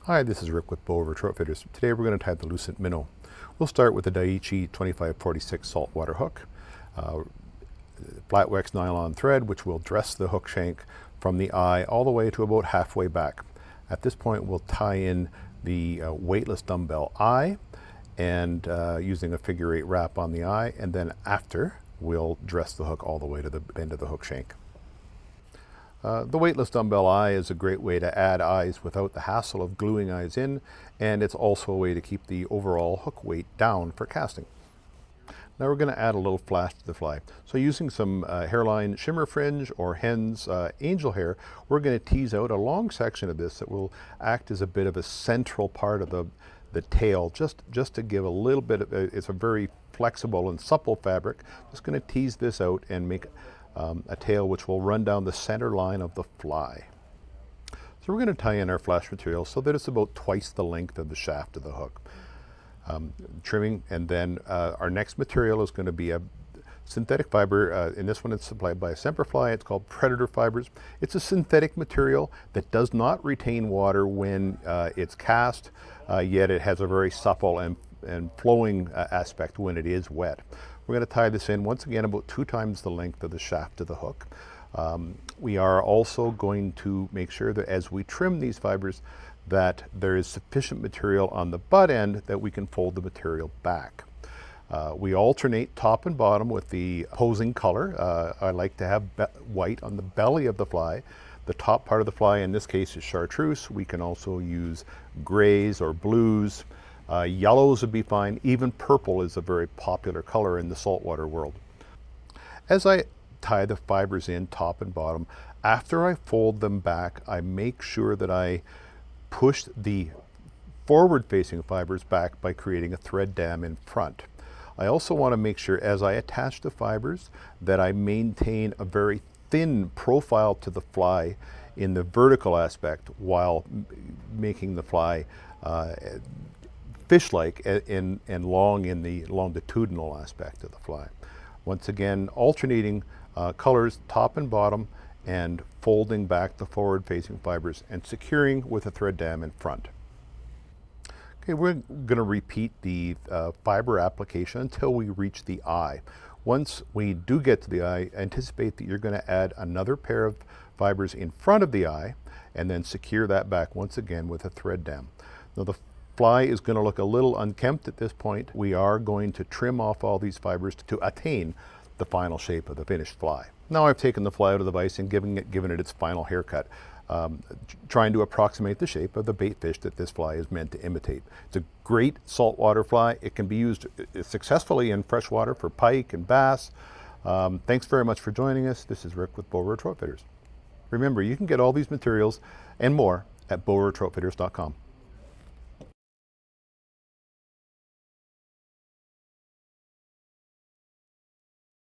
Hi, this is Rick with Bow River Trout Fitters. Today we're going to tie the Lucent Minnow. We'll start with a Daiichi 2546 saltwater hook, flat wax nylon thread, which will dress the hook shank from the eye all the way to about halfway back. At this point, we'll tie in the weightless dumbbell eye and using a figure-8 wrap on the eye, and then after we'll dress the hook all the way to the end of the hook shank. The weightless dumbbell eye is a great way to add eyes without the hassle of gluing eyes in, and it's also a way to keep the overall hook weight down for casting. Now we're going to add a little flash to the fly. So using some hairline shimmer fringe or hen's angel hair, we're going to tease out a long section of this that will act as a bit of a central part of the tail, just to give a little bit of, it's a very flexible and supple fabric. Just going to tease this out and make a tail which will run down the center line of the fly. So we're going to tie in our flash material so that it's about twice the length of the shaft of the hook. Trimming, and then our next material is going to be a synthetic fiber. In this one it's supplied by Semperfli. It's called Predator Fibers. It's a synthetic material that does not retain water when it's cast, yet it has a very supple and flowing aspect when it is wet. We're going to tie this in once again about 2 times the length of the shaft of the hook. We are also going to make sure that as we trim these fibers that there is sufficient material on the butt end that we can fold the material back. We alternate top and bottom with the opposing color. I like to have white on the belly of the fly. The top part of the fly in this case is chartreuse. We can also use grays or blues. Yellows would be fine. Even purple is a very popular color in the saltwater world. As I tie the fibers in top and bottom, after I fold them back, I make sure that I push the forward-facing fibers back by creating a thread dam in front. I also want to make sure as I attach the fibers that I maintain a very thin profile to the fly in the vertical aspect while making the fly fish-like and long in the longitudinal aspect of the fly. Once again, alternating colors top and bottom and folding back the forward-facing fibers and securing with a thread dam in front. Okay, we're going to repeat the fiber application until we reach the eye. Once we do get to the eye, anticipate that you're going to add another pair of fibers in front of the eye and then secure that back once again with a thread dam. Now the fly is going to look a little unkempt at this point. We are going to trim off all these fibers to attain the final shape of the finished fly. Now I've taken the fly out of the vise and given it its final haircut, trying to approximate the shape of the bait fish that this fly is meant to imitate. It's a great saltwater fly. It can be used successfully in freshwater for pike and bass. Thanks very much for joining us. This is Rick with Bow River Trout Fitters. Remember, you can get all these materials and more at bowrivertroutfitters.com.